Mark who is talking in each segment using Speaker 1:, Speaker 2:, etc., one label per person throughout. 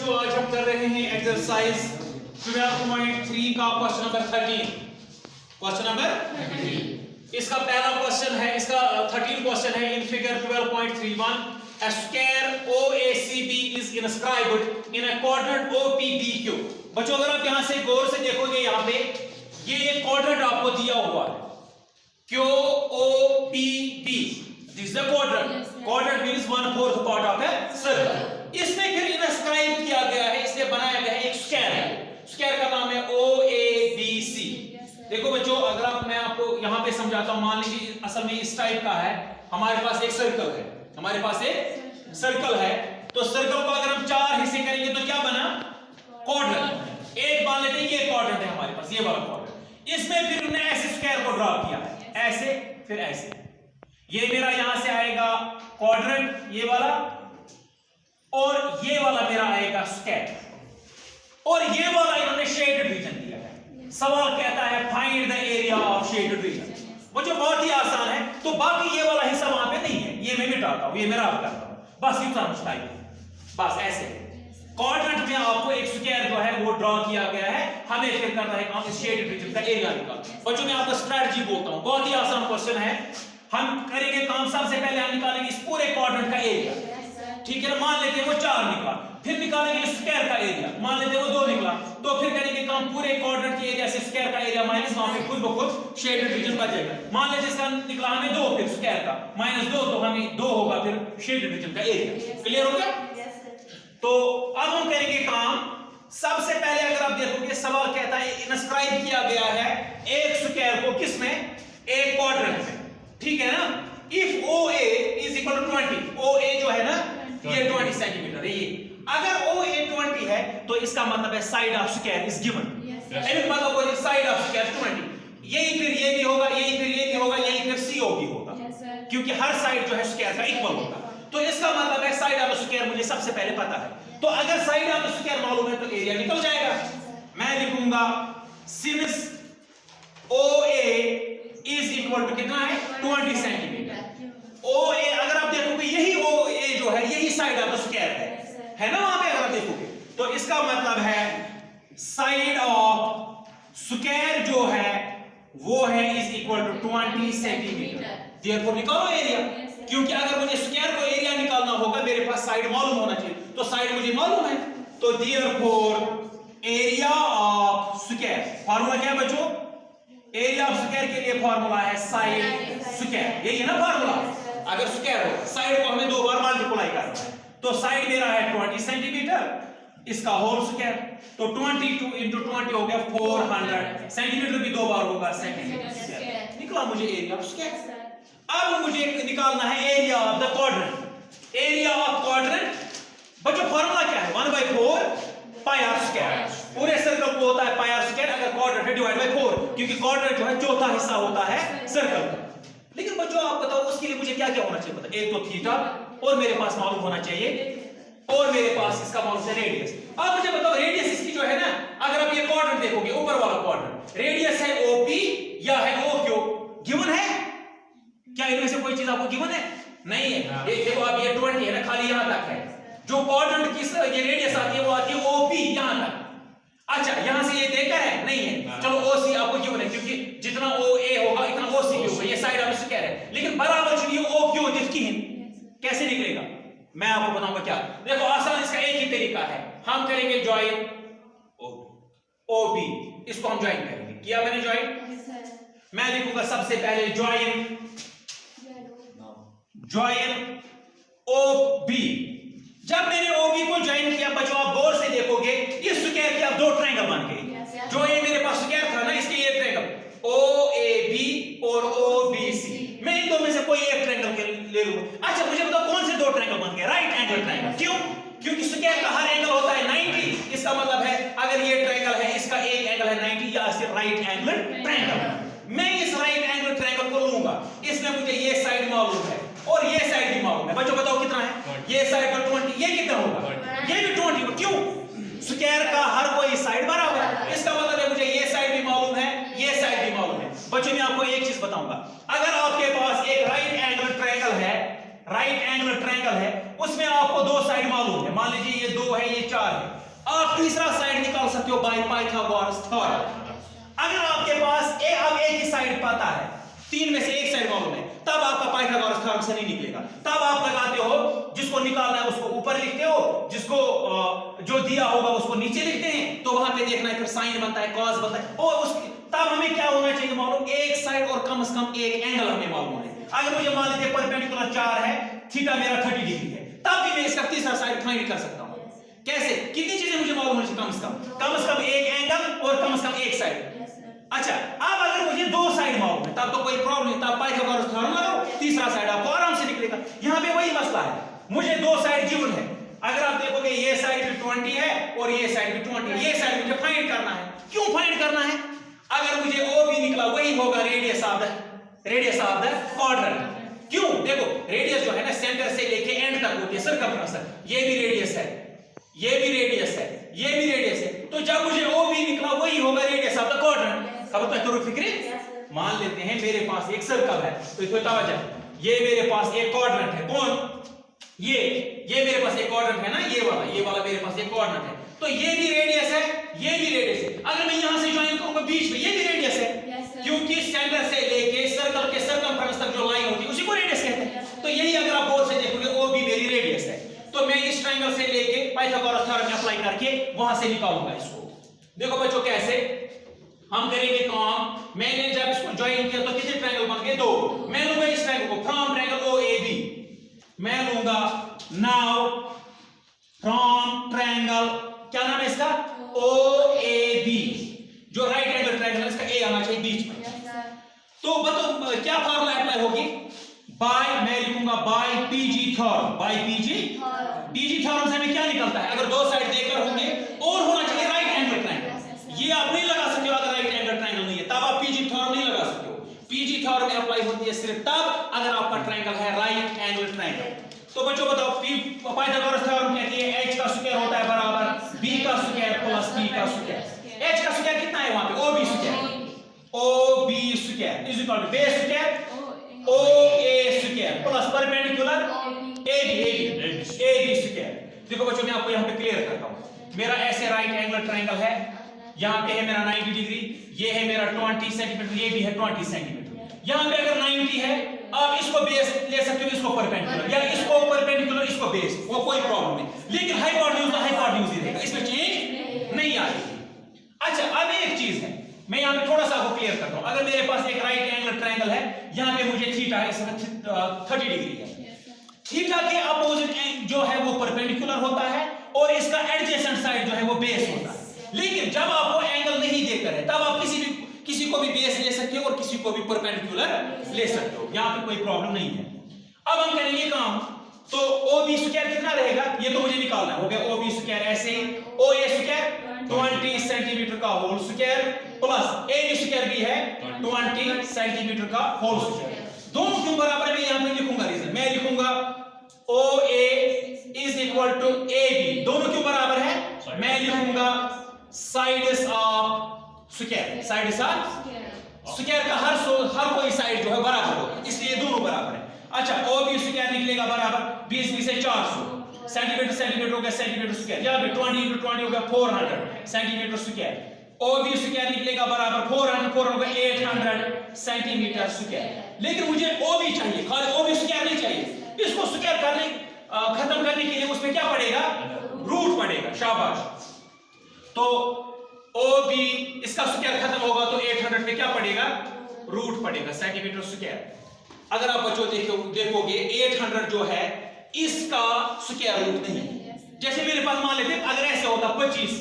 Speaker 1: बच्चों आज हम कर रहे हैं एक्सरसाइज 12.3 का क्वेश्चन नंबर 13। क्वेश्चन नंबर 13 इसका पहला क्वेश्चन है, इसका 13 क्वेश्चन है। In figure 12.31 a square OACB is inscribed in a quadrant OPBQ। बच्चों अगर आप यहां से गौर से देखोगे, यहां पे ये एक क्वाड्रेंट आपको दिया हुआ है QOPB, this is a quadrant. Quadrant means 1/4 part of a circle. इसमें फिर इंस्क्राइब किया गया है, इसलिए बनाया गया है एक स्क्वायर है। स्क्वायर का नाम है OABC। देखो बच्चों, अगर आप मैं आपको यहां पे समझाता हूं, मान लीजिए असल में इस टाइप का है, हमारे पास एक सर्कल है, हमारे पास एक सर्कल है। तो सर्कल को अगर हम 4 हिस्से करेंगे तो क्या बना? क्वाड्रेंट। एक मान लेते हैं ये क्वाड्रेंट है हमारे पास, ये वाला क्वाड्रेंट। इसमें फिर हमने ऐसे स्क्वायर को ड्रा किया है, ऐसे फिर ऐसे। ये मेरा यहां से आएगा क्वाड्रेंट ये वाला, और ये वाला मेरा आएगा स्क्वायर, और ये वाला इन्होंने शेडेड रीजन दिया है। सवाल कहता है find the area of shaded region. वो जो बहुत ही आसान है। तो बाकी ये वाला हिस्सा वहां पे नहीं है, ये मैं मिटाता हूं, ये मेरा आप करता हूं, बस इतना मुश्किल है। बस ऐसे क्वाड्रेंट में आपको एक स्क्वायर जो है वो ड्रॉ किया गया है, हमें फिर करना है काम इस शेडेड रीजन का एरिया निकालना। बच्चों मैं आपको स्ट्रेटजी बोलता हूं, बहुत ही आसान क्वेश्चन है। हम करेंगे काम, सबसे पहले हम निकालेंगे इस पूरे क्वाड्रेंट का एरिया, ठीक है ना। मान लेते हैं वो 4 निकला, फिर निकालेंगे स्क्वायर का एरिया, मान लेते हैं वो 2 निकला, तो फिर करेंगे काम पूरे क्वाड्रेंट के एरिया से स्क्वायर का एरिया माइनस, वहां पे खुद ब खुद शेडेड रीजन बचेगा। मान लीजिए इसका निकला हमें 2, फिर स्क्वायर का -2, तो हमें 2 होगा फिर शेडेड रीजन का एरिया। क्लियर हो गया? तो अब हम करेंगे काम। सबसे पहले अगर आप देखोगे सवाल कहता है इंस्क्राइब किया गया है एक स्क्वायर को किसमें? एक क्वाड्रेंट में, ठीक है ना। If OA is equal to 20, OA जो है ना ये 20 सेंटीमीटर है। ये अगर OA 20 है तो इसका मतलब है side of square is given. यानी मतलब वो साइड ऑफ स्क्वायर 20, यही फिर ये भी होगा, यही फिर ये भी होगा, यही फिर CO भी होगा, क्योंकि हर साइड जो है स्क्वायर का इक्वल होगा। तो इसका मतलब है साइड ऑफ स्क्वायर मुझे सबसे पहले पता है। तो अगर साइड ऑफ स्क्वायर मालूम है तो एरिया निकल जाएगा। मैं लिखूंगा since OA is equal to कितना है? 20 सेंटीमीटर। OA अगर आप देखोगे यही OA जो है यही साइड ऑफ स्क्वायर है ना वहां पे अगर आप देखोगे, तो इसका मतलब है साइड ऑफ स्क्वायर जो है वो है is equal to 20 centimetre. Therefore निकालो एरिया, क्योंकि अगर मुझे स्क्वायर को एरिया निकालना होगा मेरे पास साइड मालूम होना चाहिए, तो साइड मुझे मालूम है। तो therefore area of square, formula क्या है बच्चों? एरिया ऑफ स्क्वायर के लिए फार्मूला है साइड स्क्वायर, यही है ना फार्मूला। अगर स्क्वायर हो साइड को हमें 2 बार मल्टीप्लाई करना है, तो साइड मेरा है 20 सेंटीमीटर, इसका होल स्क्वायर, तो 22 into 20 हो गया 400 सेंटीमीटर, भी 2 बार होगा सेंटीमीटर स्क्वायर। निकला मुझे एरिया ऑफ स्क्वायर। अब मुझे निकालना है area of the quadrant. Area of quadrant बच्चों फार्मूला क्या है? 1/4 पाई आर स्क्वायर। पूरे सर्कल को होता है पाई आर स्क्वायर, अगर क्वाड्रेंट है डिवाइड बाय 4, क्योंकि क्वाड्रेंट जो है चौथा हिस्सा होता है सर्कल का। लेकिन बच्चों आप बताओ उसके लिए मुझे क्या क्या होना चाहिए? पता एक तो थीटा, और मेरे पास मालूम होना चाहिए, और मेरे पास इसका मालूम है रेडियस। अब मुझे बताओ रेडियस इसकी जो है ना, अगर आप ये क्वाड्रेंट देखोगे ऊपर वाला क्वाड्रेंट, रेडियस है OP या है OQ? गिवन है क्या? इनमें से कोई चीज आपको गिवन है? नहीं है। ये देखो आप ये 20 है ना, खाली यहां तक है। जो क्वाड्रेंट की ये रेडियस आती है वो आती है OP यहां तक। अच्छा यहां से ये देखा है? नहीं है। चलो OC आपको गिवन है, क्योंकि जितना OA होगा इतना OC भी होगा, ये साइड ऑफ स्क्वायर है। लेकिन बराबर चलिए OQ दिखती है, कैसे निकलेगा? मैं आपको बताऊंगा क्या। देखो आसान, इसका एक ही तरीका है, हम करेंगे ज्वाइन OB, इसको हम ज्वाइन करेंगे। किया मैंने ज्वाइन, मैं लिखूंगा सबसे पहले ज्वाइन OB। जब मैंने OB को ज्वाइन किया बच्चों, आप गौर से देखोगे इस स्क्वायर के आप 2 ट्रायंगल बन गए। जो ये मेरे पास स्क्वायर था ना, इसके ये ट्रायंगल OAB और OBC, मैं इन दो में से कोई एक ट्रायंगल ले लूंगा। अच्छा मुझे बताओ कौन से 2 ट्रायंगल बन गए? Right angle triangle. क्यों? क्योंकि स्क्वायर का हर एंगल होता है 90। इसका मतलब है अगर ये ट्रायंगल है, इसका एक एंगल है 90, या सिर्फ राइट एंगल ट्रायंगल। मैं इस राइट एंगल ट्रायंगल को लूंगा, इसमें मुझे ये साइड मालूम है और ये साइड भी मालूम है। बच्चों बताओ कितना है? ये साइड का 20, ये कितना होगा? ये भी 20। क्यों? स्क्वायर का हर कोई साइड बराबर है, इसका मतलब है मुझे ये साइड भी मालूम है, ये साइड भी मालूम है। बच्चों मैं आपको एक चीज बताऊंगा, अगर आपके पास एक राइट एंगल ट्रायंगल है, उसमें आपको 2 साइड मालूम है, मान लीजिए ये 2 है, ये 4 है, आप तीसरा साइड निकाल सकते हो बाय पाइथागोरस थ्योरम। अगर आपके पास अब एक ही साइड पता है, 3 में से एक साइड मालूम है, तब आपका पाइथागोरस थ्योरम से नहीं निकलेगा। तब आप लगाते हो, जिसको निकालना है उसको ऊपर लिखते हो, जिसको जो दिया होगा उसको नीचे लिखते हैं, तो वहां पे देखना है, फिर साइन बनता है, कॉस बनता है, और तब हमें क्या होना चाहिए मालूम, एक साइड और कम से कम एक एंगल हमें मालूम है। अगर मुझे मान लीजिए परपेंडिकुलर 4 है, थीटा मेरा 30 डिग्री है, तब भी मैं इसका तीसरा साइड फाइंड कर सकता हूं। कैसे? कितनी चीजें मुझे मालूम होनी चाहिए, कम से कम एक एंगल और कम से कम एक साइड। अच्छा, अब अगर मुझे 2 साइड मालूम है, तब तो कोई प्रॉब्लम नहीं, तब पाइथागोरस थ्योरम लगाओ, तीसरा साइड आपको आराम से निकलेगा। यहां पे वही मसला है, मुझे 2 साइड गिवन है, अगर आप देखोगे ये साइड भी 20 है और ये साइड भी 20 है, ये साइड मुझे फाइंड करना है। क्यों फाइंड करना है? अगर मुझे OB निकला, वही होगा रेडियस ऑफ द क्वाड्रेंट। क्यों? देखो, रेडियस जो है ना, सेंटर से लेके एंड तक होती है, सर्कमफ्रेंस तक, ये भी रेडियस है, ये भी रेडियस है, ये भी रेडियस है, तो जब मुझे OB निकला, वही होगा रेडियस ऑफ द क्वाड्रेंट। खबर तो करो फिक्रे। मान लेते हैं मेरे पास एक सर्कल है, तो इसमें तवज्जो, ये मेरे पास एक क्वाड्रेंट है, कौन? ये मेरे पास एक क्वाड्रेंट है ना, ये वाला मेरे पास एक क्वाड्रेंट है, तो ये भी रेडियस है, ये भी रेडियस है। अगर मैं यहां से ज्वाइन करूंगा बीच में, ये भी रेडियस है, क्योंकि सेंटर से लेके सर्कल के सर्कमफ्रेंस तक जो लाइन होती है उसी को रेडियस कहते हैं। तो यही अगर आप बोर्ड से देखोगे, OB मेरी रेडियस है, तो मैं इस ट्रायंगल से लेके पाइथागोरस थ्योरम अप्लाई करके वहां से निकालूंगा इसको। देखो बच्चों, कैसे हम करेंगे काम। मैंने जब इसको ज्वाइन किया तो कितने ट्रायंगल बन गए? 2। मैं लूंगा इस ट्रायंगल को फ्रॉम ट्रायंगल OAB, मैं लूंगा नाउ फ्रॉम ट्रायंगल, क्या नाम है इसका? OAB, जो राइट एंगल ट्रायंगल है, इसका A आना चाहिए बीच में। तो बताओ क्या फार्मूला अप्लाई होगी? बाय, मैं लिखूंगा by PG theorem, by PG theorem से हमें क्या निकलता है? अगर 2 साइड देकर होंगे और होना चाहिए राइट एंगल ट्रायंगल। ये आप नहीं लगा सकते हो अगर राइट एंगल ट्रायंगल नहीं है, तब आप PG थ्योरम नहीं लगा सकते हो। PG थ्योरम अप्लाई होती है सिर्फ तब अगर आपका ट्रायंगल है राइट एंगल ट्रायंगल। तो बच्चों बताओ, पाइथागोरस थ्योरम कहती है h का स्क्वायर होता है बराबर b का स्क्वायर प्लस b का स्क्वायर। h का स्क्वायर कितना है वहां पे? OB square is equal to base square OA square plus perpendicular AB square. देखो बच्चों, मैं आपको यहां पे क्लियर करता हूं, मेरा ऐसे राइट एंगल ट्रायंगल है, यहां पे है मेरा 90 डिग्री, ये है मेरा 20 सेंटीमीटर, ये भी है 20 सेंटीमीटर। यहां पे अगर 90 है, आप इसको बेस ले सकते हो, इसको परपेंडिकुलर, या इसको परपेंडिकुलर, इसको बेस, वो कोई प्रॉब्लम नहीं। लेकिन हाइपोटेन्यूज तो हाइपोटेन्यूज ही रहेगा, इसमें चेंज नहीं आएगी। अच्छा, अब एक चीज है, मैं यहां पे थोड़ा सा आपको क्लियर करता हूं। अगर मेरे पास एक राइट एंगल ट्रायंगल है, यहां पे मुझे थीटा है, इसमें 30 डिग्री है, थीटा के अपोजिट जो है वो परपेंडिकुलर होता है और इसका एडजेसेंट साइड जो है वो बेस होता है। लेकिन जब आपको एंगल नहीं देकर है, तब आप किसी को भी बेस ले सकते हो और किसी को भी परपेंडिकुलर ले सकते हो, यहां पे कोई प्रॉब्लम नहीं है। अब हम करेंगे काम, तो OB स्क्वायर कितना रहेगा ये तो मुझे निकालना है। हो गया OB स्क्वायर, ऐसे OA स्क्वायर 20 सेंटीमीटर का whole square plus AB square भी है 20 सेंटीमीटर का होल स्क्वायर। दोनों क्यों बराबर है? मैं यहां पे लिखूंगा रीजन, मैं लिखूंगा OA is equal to AB। दोनों क्यों बराबर है? मैं लिखूंगा sides of square, sides of square का हर कोई साइड जो है बराबर होगा, इसलिए दोनों बराबर है। अच्छा, OB स्क्वायर निकलेगा बराबर 20 से 400 सेंटीमीटर हो गया सेंटीमीटर स्क्वायर, यहां पे 20 × 20 हो गया 400 सेंटीमीटर स्क्वायर। OB स्क्वायर निकलेगा बराबर 400 हो गया 800 सेंटीमीटर स्क्वायर। लेकिन मुझे OB चाहिए, खाली OB स्क्वायर नहीं चाहिए। इसको स्क्वायर करने खत्म करने के लिए उसमें क्या पड़ेगा? रूट पड़ेगा। शाबाश। तो OB इसका स्क्वायर खत्म होगा तो 800 में क्या पड़ेगा? रूट पड़ेगा, सेंटीमीटर स्क्वायर। अगर आप बच्चों देखोगे 800 जो है इसका स्क्वायर रूट नहीं है। जैसे मेरे पास मान लेते अगर ऐसे होता 25,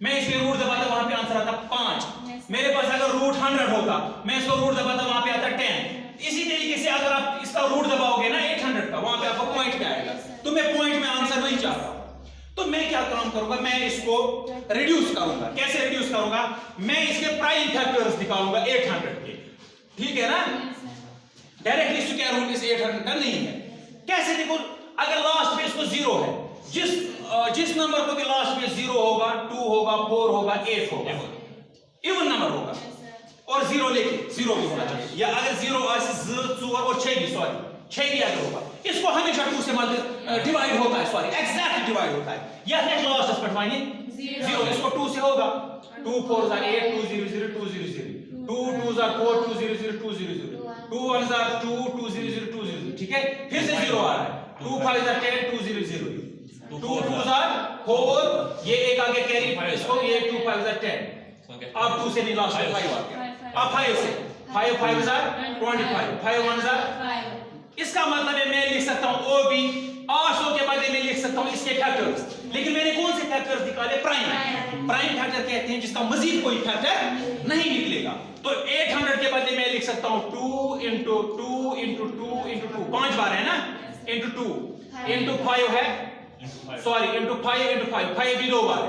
Speaker 1: मैं इसके रूट दबाता वहां पे आंसर आता 5। मेरे पास अगर रूट 100 होता, मैं इसको रूट दबाता वहां पे आता 10। इसी तरीके से अगर आप इसका रूट दबाओगे ना 800 का, वहां पे आपको पॉइंट में आएगा। तो मैं पॉइंट में आंसर नहीं चाहता, तो मैं क्या काम करूंगा? मैं इसको रिड्यूस करूंगा। कैसे रिड्यूस करूंगा? मैं इसके प्राइम फैक्टर्स निकालूंगा 800 के, ठीक है ना? डायरेक्टली स्क्वायर रूट इस 800 का नहीं है। कैसे देखो, अगर लास्ट में इसको 0 है, जिस नंबर को भी लास्ट में 0 होगा, 2 होगा, 4 होगा, 8 होगा, इवन नंबर होगा, और 0 लेके 0 भी होना चाहिए, या अगर 0 4 और 6 भी, सॉरी 6 भी अगर होगा, इसको हमेशा 2 से डिवाइड होता है, सॉरी एग्जैक्ट डिवाइड होता है। या लास्ट पर मानिए 0, इसको 2 से होगा 2 4 8 2 0 0 2 0 0 2 2 4 2 0 0 2 0 0 2 1 2 2 0 0 2 0 0, ठीक है। फिर से 0 आ रहा है 2 5 10 2 0 0 2 2 4, ये एक आगे कैरी इसको, ये 2 5 10, अब 2 से नहीं लास्ट में 5 आ गया। अब 5 से 5 5 25 5 1 5, इसका मतलब है मैं लिख सकता हूं OB 800 के बदले में लिख सकता हूं इसके फैक्टर्स, लेकिन मैंने कौन से फैक्टर्स निकाले? प्राइम फैक्टर कहते हैं जिसका मजीद कोई फैक्टर नहीं निकलेगा। तो 800 के बदले में लिख सकता हूं 2 into 2 into 2 into 2, 5 बार है ना, into 2 into 5 है, सॉरी into 5 into 5, 5 भी 2 बार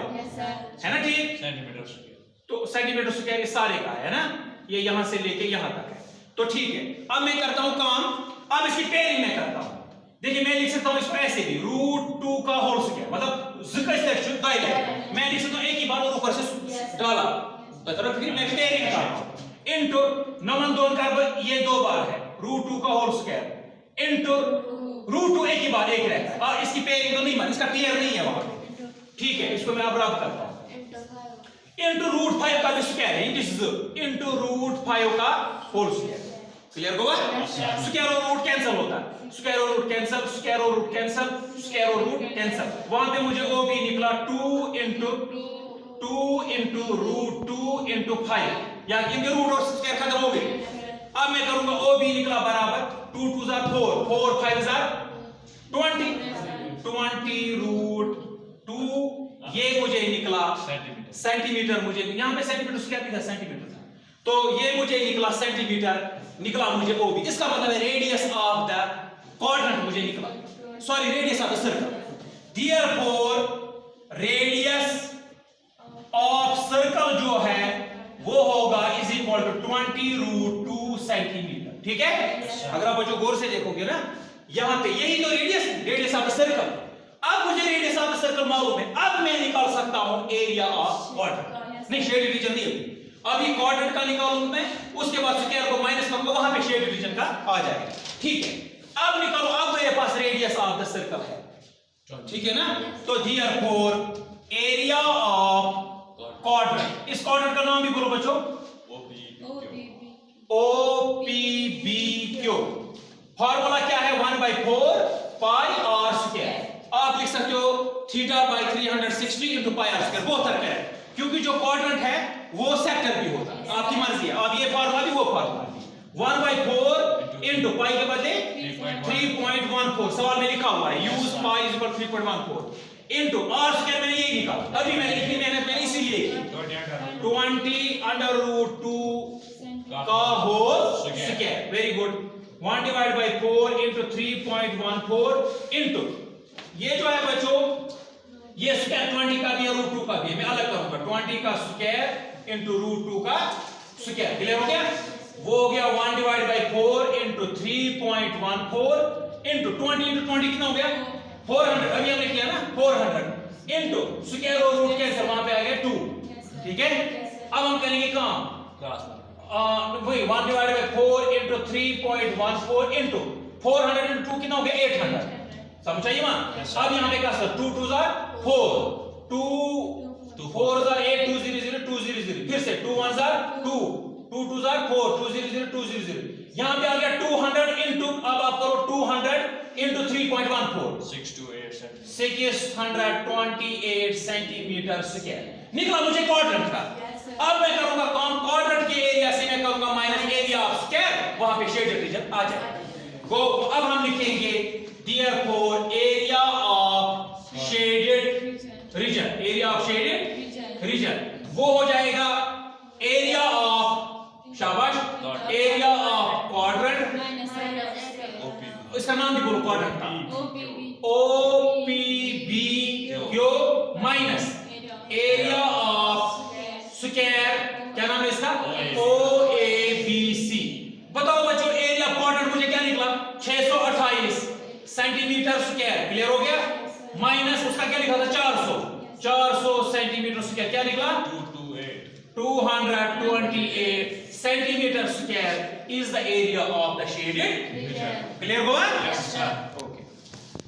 Speaker 1: है ना, ठीक।
Speaker 2: सेंटीमीटर स्क्वायर,
Speaker 1: तो सेंटीमीटर स्क्वायर ये सारे का है ना, ये यहां से लेके यहां तक है। तो ठीक है, अब मैं करता हूं काम, अब इसकी पेयरिंग मैं करता हूं। देखिए मैं लिख सकता हूं इसको ऐसे भी √2 का होल स्क्वायर, मतलब जिक्र से दायरे मैं लिख सकता हूं एक ही बार और ऊपर से डाला, मतलब फिर मैं पेयरिंग करता हूं इनटू 9 2 का ये 2 बार है √2 का होल स्क्वायर इनटू √2 एक ही बार एक रहता है, इसकी पेयरिंग तो नहीं बन, इसका पेयर नहीं है वहां पे, ठीक है। इसको मैं अब रब करता हूं इनटू √5 का स्क्वायर है, इनटू √5 का होल स्क्वायर, क्लियर होगा? स्क्वायर और रूट कैंसिल होता है, स्क्वायर और रूट कैंसिल, स्क्वायर और रूट कैंसिल, स्क्वायर और रूट कैंसिल। वहां पे मुझे OB निकला 2 into √2 into 5, या इनके रूट और स्क्वायर खत्म हो गए। अब मैं करूंगा OB निकला बराबर 2 2 4 4 5 20 √2, ये मुझे निकला सेंटीमीटर, मुझे यहां पे सेंटीमीटर स्क्वायर नहीं था, सेंटीमीटर था, तो ये मुझे निकला सेंटीमीटर, निकला मुझे OB। इसका मतलब है रेडियस ऑफ द क्वाड्रेंट मुझे निकला, sorry radius of the circle. Therefore radius of circle जो है वो होगा इज इक्वल टू 20 √2 सेंटीमीटर, ठीक है। अगर आप बच्चों गौर से देखोगे ना, यहां पे यही तो रेडियस ऑफ द सर्कल। अब मुझे रेडियस ऑफ द सर्कल मालूम है, अब मैं निकाल सकता हूं एरिया ऑफ क्वाड्रेंट, नहीं शेडेड रीजन नहीं, अभी क्वाड्रेंट का निकालूंगा मैं, उसके बाद स्क्वायर को माइनस करूंगा, वहां पे शेडेड रीजन का आ जाएगा, ठीक है। अब निकालो, अब मेरे पास रेडियस ऑफ द सर्कल है, ठीक है ना। तो देयरफॉर एरिया ऑफ क्वाड्रेंट, इस क्वाड्रेंट का नाम भी बोलो बच्चों, OPBQ। फार्मूला क्या है? 1/4 पाई r स्क्वायर। आप लिख सकते हो θ/360 into पाई r स्क्वायर, बहुत तरह है, क्योंकि जो क्वाड्रेंट है वो सेक्टर भी होता है, आपकी मर्जी है, अब ये फार्मूला भी वो फार्मूला भी। 1/4 into पाई के बदले 3.14, सवाल में लिखा हुआ है use pi is equal 3.14 into r square, मैंने यही निकाला, अभी मैंने इतनी मेहनत मैंने इसीलिए की, 20√2 का whole square, very good. 1/4 into 3.14 into ये जो है बच्चों, ये स्क्वायर 20 का भी है √2 का भी है, मैं अलग करूंगा, 20 का स्क्वायर into √2 का स्क्वायर, क्लियर हो गया? वो हो गया 1/4 into 3.14 into 20 into 20 कितना हो गया? 400, अभी हमने किया ना 400 into स्क्वायर और रूट कैंसिल, वहां पे आ गया 2, ठीक है। अब हम करेंगे काम, वही 1/4 into 3.14 into 400 into 2 कितना हो गया? 800, समझाइए वहां। अब यहां पे क्या सर 2 2 4 2 4 8 2 0 0 2 0 0, फिर से 2 1 2 2 2 4 2 0 0 2 0 0, यहां पे आ गया 200 into, अब आप करो 200 into 3.14 628 सेंटीमीटर स्क्वायर निकला मुझे क्वाड्रेंट का। अब मैं करूंगा काम, क्वाड्रेंट के एरिया से मैं करूंगा माइनस एरिया ऑफ स्क्वायर, वहां पे शेडेड रीजन आ जाएगा। गो, अब हम लिखेंगे therefore area of shaded region, area of shaded region वो हो जाएगा एरिया ऑफ, शाबाश, एरिया ऑफ क्वाड्रेंट, इसका नाम भी बोलो क्वाड्रेंट का, OPBQ minus area of square, क्या नाम है इसका? OABC। बताओ बच्चों एरिया क्वाड्रेंट मुझे क्या निकला? 628 सेंटीमीटर स्क्वायर, क्लियर हो गया? माइनस उसका क्या लिखा था? 400 सेंटीमीटर स्क्वायर, क्या निकला? 228 centimetre square is the area of the shaded region. Clear हुआ?
Speaker 2: Yes, sir.